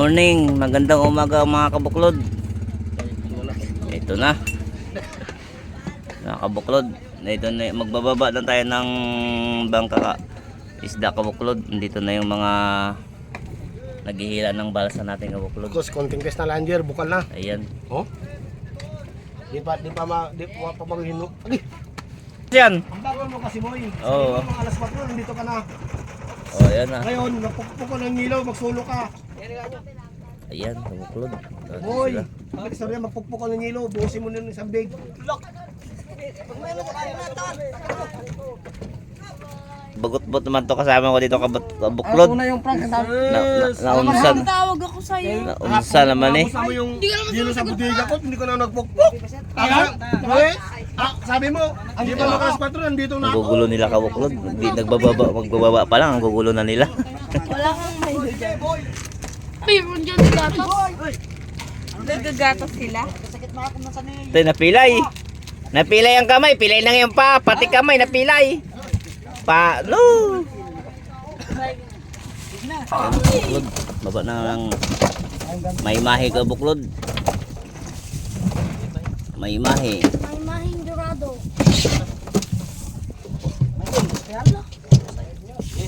morning, magandang umaga mga kabuklod. Ito na. Mga kabuklod, ito na, magbababa na tayo ng bangka isda kabuklod. Dito na yung mga naghihila ng balsa natin kabuklod. Kus, konting pes na lander, bukal na. Ayan. Oh? Di pa maghino. Agi. Yan. Ang bagal mo kasi boy. Oo. Mga alas 4 nandito ka na. Oh, ayan na. Ngayon, napukpok ko ng ilaw, magsulo ka. Ayan, kabuklod. Boy, ang istorya magpukpok ko ng ilaw, buhusin mo na ng isang big. Lock. Bagot-bot naman to, kasama ko dito kabuklod. Una yung prank sa Naunsan. Tawag ako sa'yo. Naunsan naman eh. Kasama yung ilaw sa budiga ko, hindi ko na nagpukpok. Sabi mo, hindi pa mga alas 4, nandito na Ang ako. gugulo nila kabuklod. Magbababa pa lang, ang gugulo na nila. Wala kang may mayroon dyan gatos. Nagagatos sila. Ito, napilay. Napilay ang kamay, pilay na ngayon pa. Pati kamay, napilay. No. Kabuklod. Baba na ng may mahi kabuklod. May mahi. May mahing dorado.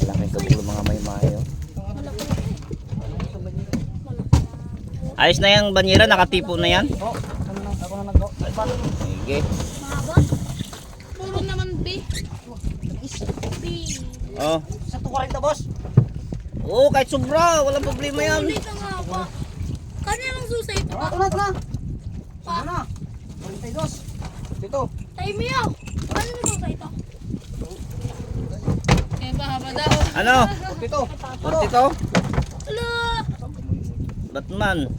Laki kabuklod mga may mahi. Oh. Ayos na yung banyera, nakatipo na yan. Sige. Mahaba. Puro naman B. B. Oh. Sa 40 boss. Oo, kahit sobra, walang problema yan. Ulit na nga pa. Kanya lang susay ito pa. Ulat na. Pa. Ano? 42. Dito. Time mo yaw. Ano na susay ito? Eh, mahaba daw. Ano? 42. 42? Ala. Batman.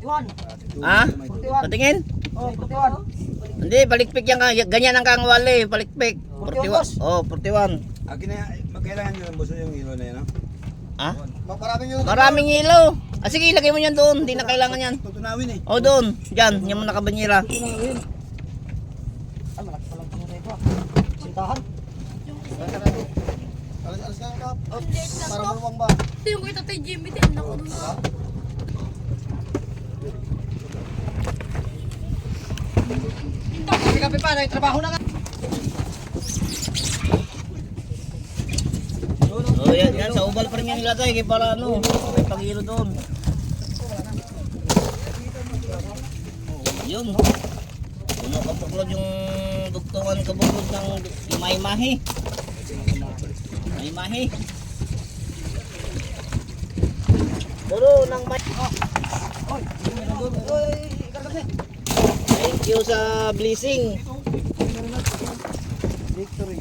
Iwan. Ha? Patingin? Oh, 41. Hindi, palikpik yan. Ganyan ang kangwali, palikpik. 41. Oh, 41. Magkailangan nyo ng buso yung ilo na yan, no? Ha? Maraming yun. Maraming ilaw. Ah, sige, ilagay mo yan doon. Hindi na kailangan yan. Tutunawin eh. Oh, doon. Diyan, yung mga nakabanyera. Ay, malaki pa lang pumunta ito. Sintahan. Alas na kap. Para maluwang ba? Ito yung kita tayo Jimmy. Tiyan ako dun. Kasi kape pa, trabaho na ka. Oh, yan, sa ubal pa rin yan nilagay. Kaya para ano, may pag-ilo doon. Yun. Puno kabuklod yung dugtungan kabuklod ng may-mahi. May-mahi. Puro ng may... Thank you sa blessing. Victory.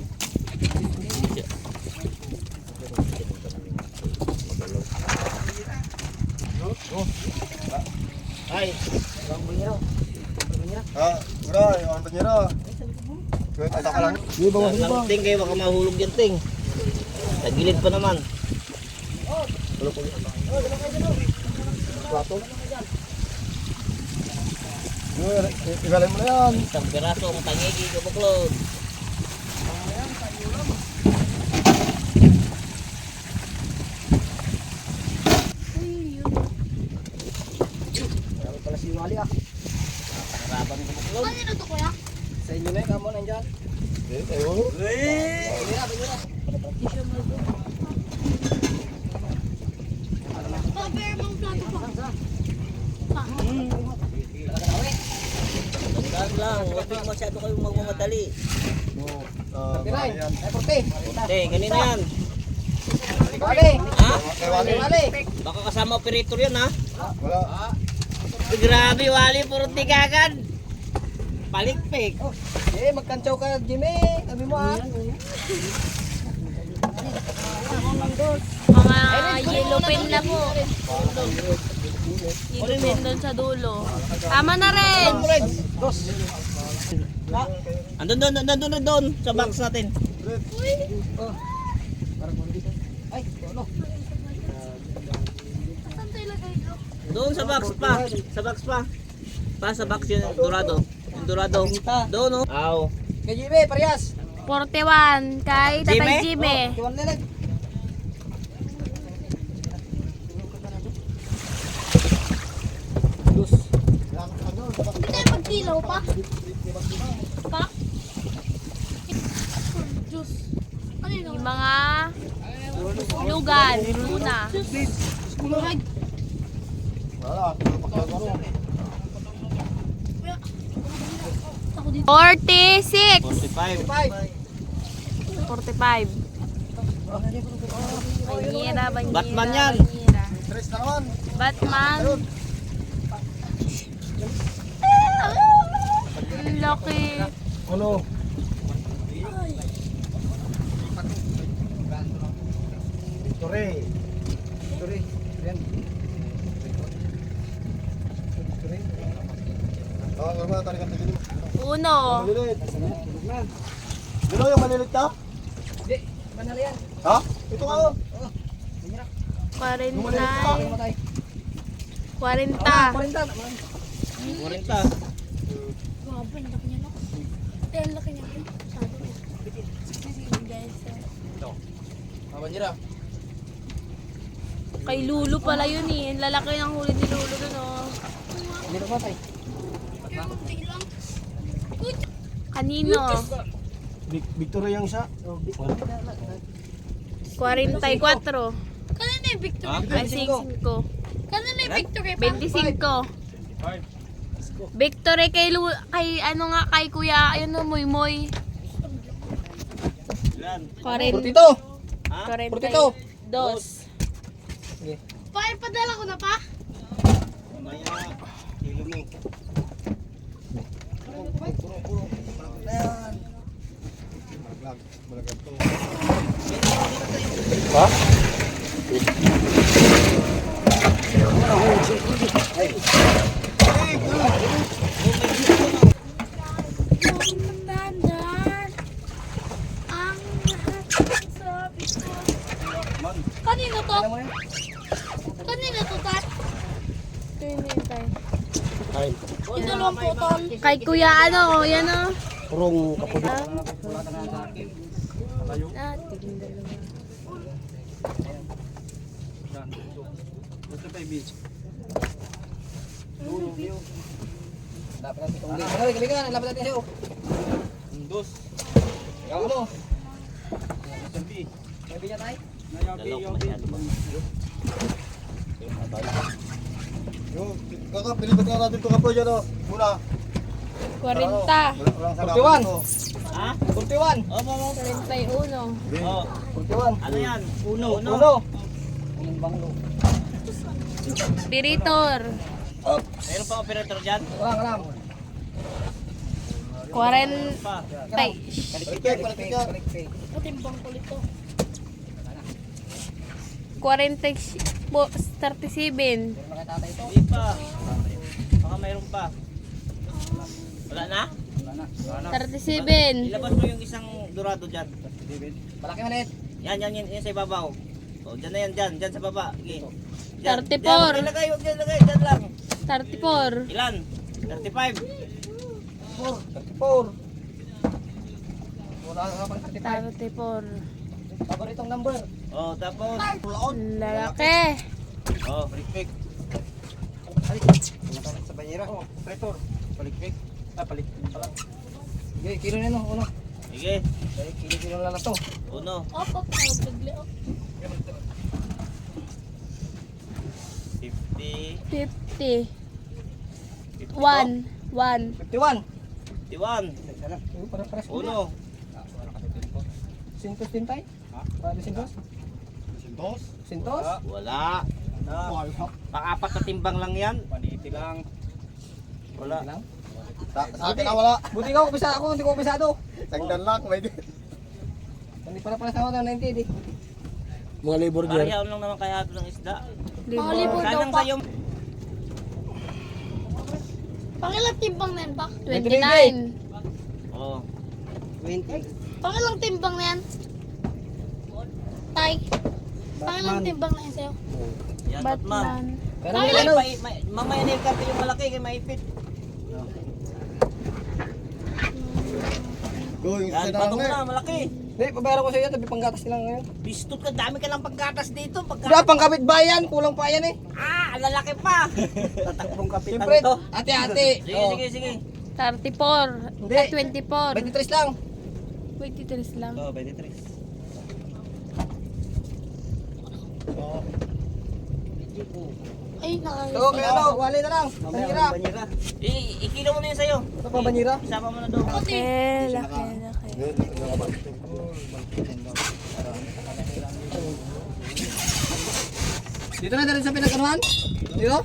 Ay, Bro, yung banyera. Kuwet ata ka lang. Di ba lang ting kayo baka mahulog yan ting. Tagilid pa naman. Plato. Igalay mo na yan. Isang piraso ang tangigi kabuklod. Marami pala si Wali ah. Harapan kabuklod. Ano na ito kuya? Sa inyo na yung kamo nandyan. Ayun. Pa-bear mong plato pa. Tandaan lang, huwag kayong masyado kayong magmamadali. Piray, ay porte. Hindi, ganito yan. Wali. Ha? Wali. Wali. Baka kasama operator yan ha? Wala. Grabe wali, puro tigagan. Palikpik. Magkantsaw ka Jimmy. Sabi mo ah. Mga yellow pin na po. Yellow pin doon sa dulo. Tama na rin. Dos. Andun sa box natin. Ay, ano? Saan tayo lagay ito? Doon sa box pa. Sa box pa. Sa box yun, Dorado. Yung Dorado. Doon oh. Aw. Kay Jimmy, parehas. 41 kay Tatay Jimmy? Jimmy. Tiwan na lang. Dalawa pa? Pa? Juice. Ano yun? Yung mga lugan, una. Kulay. Wala, pakagano. Ako dito. 46. 45. 45. Banyera, banyera. Batman yan. Banyera. Tres na naman. Batman. Ang laki. Ano? Victory. Victory. Yan. Victory. Normal, tarikan na dito. Uno. Malilit. Dilo yung malilit ka? Hindi, banal yan. Ha? Ito ka oh. 49. Yung malilit ka. 40. 40. Grabe, ang laki niya no? Ang laki niya. Sabi ko. Guys, Kay Lulu pala yun eh. Ang lalaki ng huli ni Lulu dun oh. Kanino? Victory yung siya. 44. kanina yung victory. Ay, 5. Kanina yung victory pa. 25. Victory kay ano nga kay Kuya, ayun no, Moy Moy. Ilan? 40. 42. 42. Pa, ipadala ko na pa. Mamaya. Kilo mo. Ha? Tandaan ang lahat sa kanina to? Kanina to, Tat? Ay, Yung dalawang putol. Kay Kuya ano, yan oh. purong kapag. Nating dalawa. Dalok masyado ba? Kakap, pilipat nga natin ito kapo dyan o. Muna. 40. Walang salamat ito. Ha? 41. Opo, opo. 31. Oh, 41. ano yan? Uno. Uno. Spiritor. Mayroon pa operator dyan? Walang. 40. Pa. Palikpik. Matimbang ko ito. 37. Hindi pa. Baka mayroon pa. Wala na? 37. Ilabas mo yung isang dorado dyan. Malaki maliit. Yan sa ibabaw. O, dyan na yan, dyan sa baba. Sige. 34. Dyan, ilagay, dyan lang. 34. Ilan? 35. 34. Wala nga pang 34. Paboritong number. O, tapos. Lalaki. O, palikpik. Sa banyera. Pretor. Palikpik. Palikpik pala. Okay, kilo na no. Uno. Sige. Kilo lang na to. Uno. Op, bigli op. 50. 50. 1. 51. 51. Uno. Sintos din tayo? Para sintos? Sintos? Wala. Pang-apat na timbang lang yan. Paniti lang. Wala. Sa akin na wala. Buti ka kumisa ako, hindi ko kumisado. Sangdan lang, may din. Hindi pala sa ako na 90 di. Mga labor Parihaw lang naman kaya ito ng isda. Mga libor daw Sanang pa. sa'yo. Pangilang timbang na yan pa? 29. O. 20. Pangilang timbang na yan? Tay. Pangilang timbang na yan sa'yo? Yan, Batman. Batman. Pero Ay, may ano? Mamaya na yung kape yung malaki kaya maipit. Go, yung Yan, patong na, malaki. Hindi, pabayaro ko sa iyo, tabi panggatas nilang ngayon. Bistot ka, dami ka lang paggatas dito. Wala, pangkapit bayan, kulang pa yan eh. Ah, ang lalaki pa. Tatakbong kapitan Siyempre, to. ate-ate. Sige, sige, sige. 34. Hindi. Ay, 24. 23 lang. 23 lang. Oo, 23. Ay, nakakita. So, kaya ano, wali na lang. Banyira. Ikilo mo na yun sa'yo. Ito pa banyira. Isama mo na doon. Laki, laki, laki. Dito na din sa pinag-anuhan. Dito.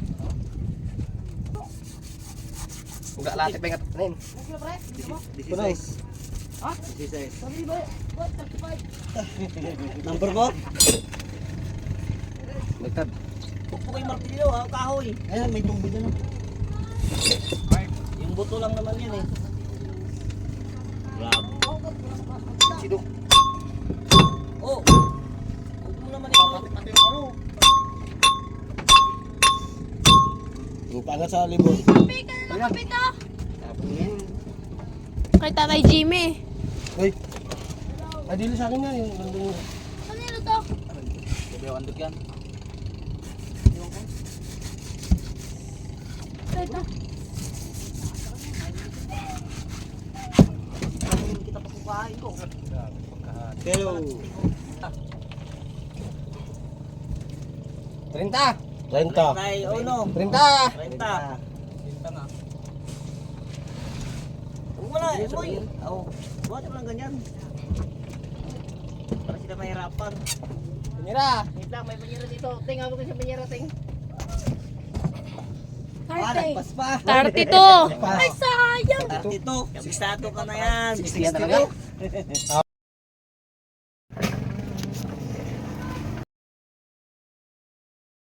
Uga lahat pengat. Nen. 16. Ha? 16. Number mo? Nagtad. Pukpuk yung martilyo, kahoy. Ayan, may tubig na. Yung buto lang naman yan eh. Grabe. Sino? Oh! Huwag mo naman ito. Pangat sa libon. Kape ka na ng kape to. Kay Tatay Jimmy. Uy. Ay, dili sa akin na yung nandun. Kanino to? Ito. Kita pa kukain ko. Pero, 30. 30. Ay, oh no. 30. 30. Huwag mo na, boy. Oo. Buhat mo lang ganyan. Para sila mahirapan. Banyira. Wait lang, may banyera dito. Ting, ako sa banyera, ting. 30. pa. 32. Ay, sayang. 32. Siksado ka na yan. 60 talaga.